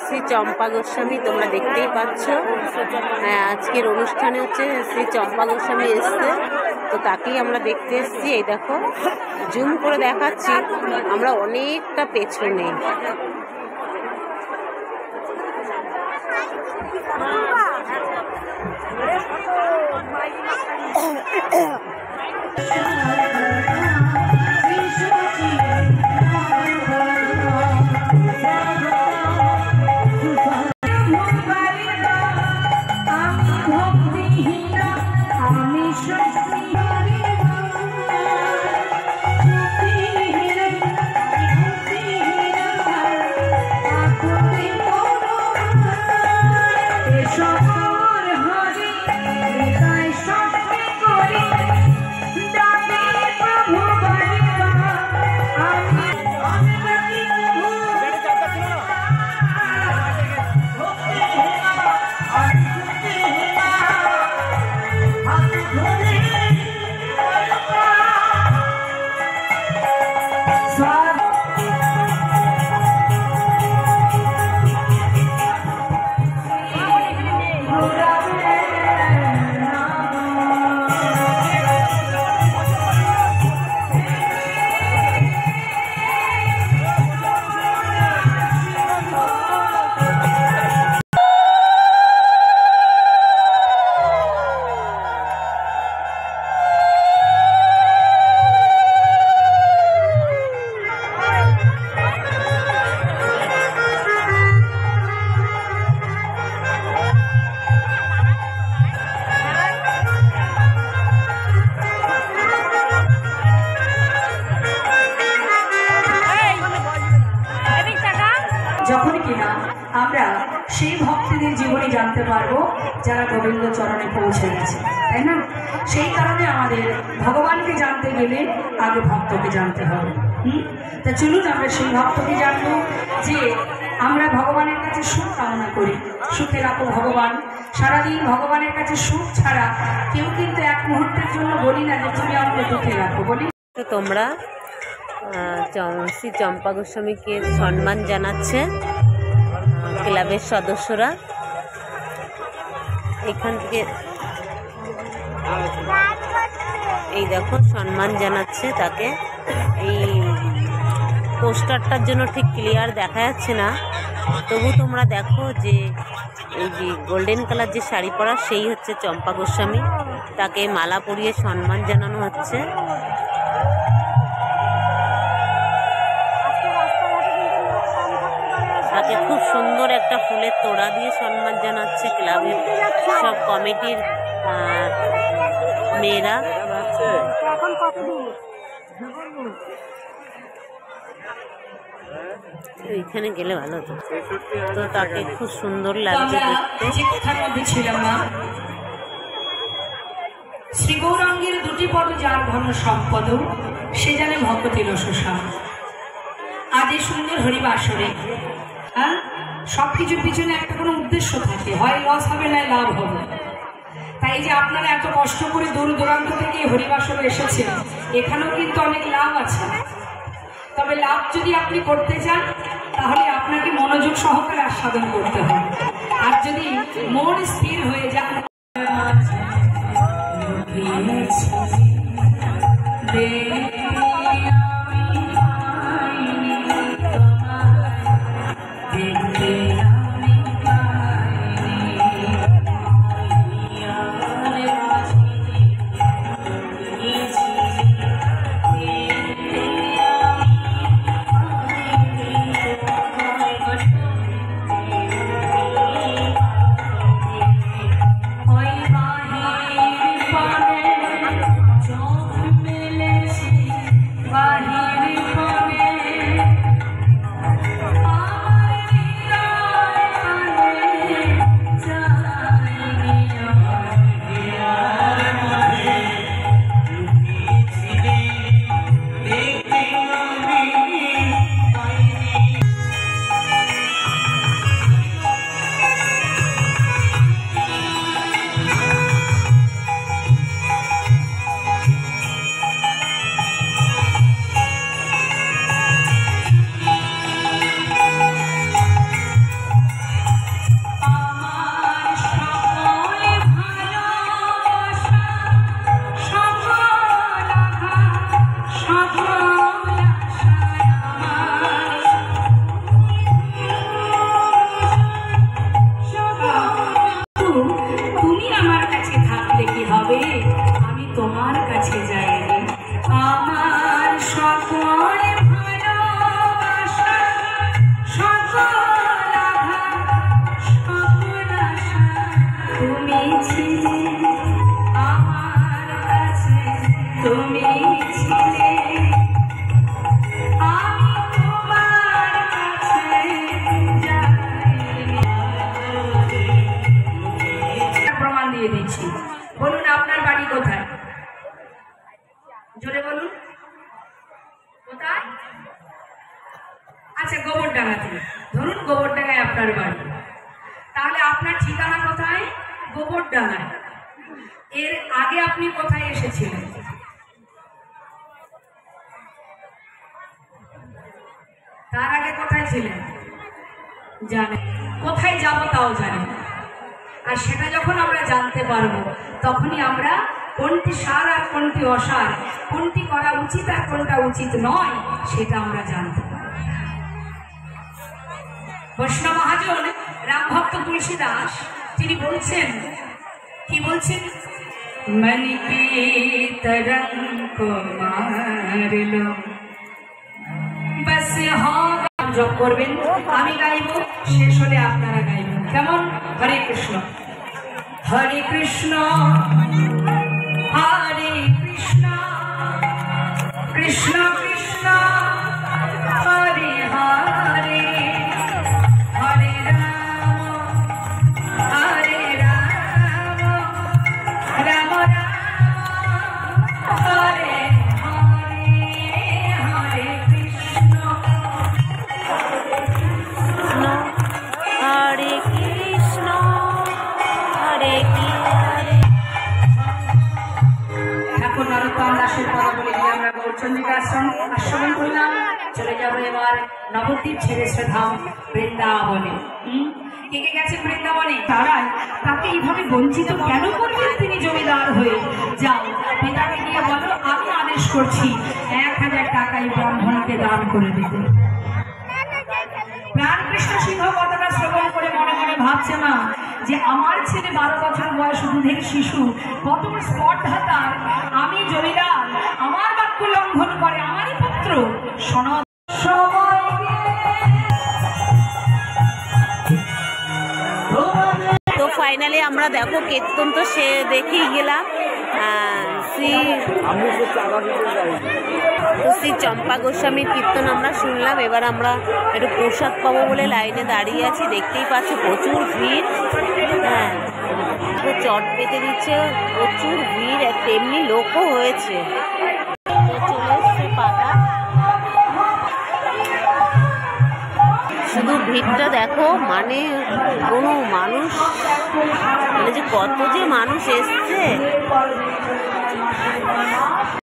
শ্রী চম্পা গোস্বামী, তোমরা দেখতেই পাচ্ছ। আজকের অনুষ্ঠানে হচ্ছে শ্রী চম্পা গোস্বামী এসছে, তো তাকেই আমরা দেখতে এসেছি। এই দেখো, জুম করে দেখাচ্ছি, আমরা অনেকটা পেছনে। যখন কিনা আমরা সেই ভক্তদের জীবনী জানতে পারবো যারা গোবিন্দ চরণে পৌঁছে গেছে, তাই না? সেই কারণে আমাদের ভগবানকে জানতে গেলে আগে ভক্তকে জানতে হবে। তা চলুন আমরা সেই ভক্তকে জানবো, যে আমরা ভগবানের কাছে সুখ কামনা করি। সুখে রাখো ভগবান। সারাদিন ভগবানের কাছে সুখ ছাড়া কেউ কিন্তু এক মুহূর্তের জন্য বলি না যে তুমি আমাকে দুঃখে রাখো, বলি। তো তোমরা শ্রী চম্পা গোস্বামীকে সম্মান জানাচ্ছে ক্লাবের সদস্যরা। এখান থেকে এই দেখো সম্মান জানাচ্ছে তাকে। এই পোস্টারটার জন্য ঠিক ক্লিয়ার দেখা যাচ্ছে না, তবু তোমরা দেখো যে এই যে গোল্ডেন কালার যে শাড়ি পরা সেই হচ্ছে চম্পা গোস্বামী। তাকে মালা পরিয়ে সম্মান জানানো হচ্ছে। তাকে খুব সুন্দর একটা ফুলের তোড়া দিয়ে সম্মান জানাচ্ছে ক্লাবের সব কমিটির মেয়েরা। এইখানে গেলে ভালো হতো। তো তাকে খুব সুন্দর লাগছে দেখতে। শ্রী গৌরাঙ্গের দুটি পদ যার ঘন সম্পদ, সে জানে ভক্তের শোষণ। আজ এই সুন্দর হরিবাসরে সবকিছুর পিছনে একটা কোনো উদ্দেশ্য থাকে, হয় লস হবে না লাভ হবে। তাই যে আপনারা এত কষ্ট করে দূর দূরান্ত থেকে হরিবাসরে এসেছেন, এখানেও কিন্তু অনেক লাভ আছে। তবে লাভ যদি আপনি করতে চান তাহলে আপনাকে মনোযোগ সহকারে আস্বাদন করতে হবে। আর যদি মন স্থির হয়ে যান, জোরে বলুন কোথায়? আচ্ছা গোবরডাঙ্গাতে। ধরুন গোবরডাঙ্গায় আপনার বাড়ি, তাহলে আপনার ঠিকানা কোথায়? গোবরডাঙ্গায়। এর আগে আপনি কোথায় এসেছিলেন? তার আগে কোথায় ছিলেন জানেন? কোথায় যাব তাও জানেন। আর সেটা যখন আমরা জানতে পারবো তখনই আমরা কোনটি সার আর কোনটি অসার, কোনটি করা উচিত আর কোনটা উচিত নয় সেটা আমরা জানতে পারবো। বৈষ্ণব মহাজন রামভক্ত তুলসী দাস তিনি বলছেন, কি বলছেন? मन की तरंग को मार लो बस জপ করবেন, আমি গাইব, শেষ হলে আপনারা গাইবেন। কেমন? হরে কৃষ্ণ হরে কৃষ্ণ হরে কৃষ্ণ কৃষ্ণ কৃষ্ণ হরে হরে হরে রাম হরে রাম রাম রাম হরে হরে হরে কৃষ্ণ হরে কৃষ্ণ হরে হরে। ঠাকুর নরোত্তম দাসের কথা বলে দিয়ে আমরা গৌরচন্দ্রিকা আশ্রমণ করলাম। চলে যাবো এবার নবদ্বীপ ছেড়ে শ্রীধাম বৃন্দাবনে। কে কে গেছে বৃন্দাবনে? তারাই তাকে এইভাবে বঞ্চিত কেন করবেন তিনি জমিদার হয়ে? যাও পিতাকে গিয়ে বলো আমি আদেশ করছি 1000 টাকা এই ব্রাহ্মণকে দান করে দিতে। প্রাণকৃষ্ণ সিংহ কথাটা শ্রবণ করে মনে মনে ভাবছে না যে আমার ছেলে 12 বছর বয়স, দুধের শিশু, কত স্পর্ধা তার, আমি জমিদার, আমার বাক্য লঙ্ঘন করে, আমারই পুত্র সনদ তো ফাইনালি আমরা দেখো কীর্তন তো সে দেখেই গেলাম। শ্রী চম্পা গোস্বামীর কীর্তন আমরা শুনলাম। এবার আমরা একটু প্রসাদ পাবো বলে লাইনে দাঁড়িয়ে আছি। দেখতেই পাচ্ছি প্রচুর ভিড়। হ্যাঁ, চট পেতে দিচ্ছে, প্রচুর ভিড়, তেমনি লোকও হয়েছে। চলে এসছে পাতা, শুধু ভিড়টা দেখো, মানে কোনো মানুষ, মানে যে কত যে মানুষ এসছে।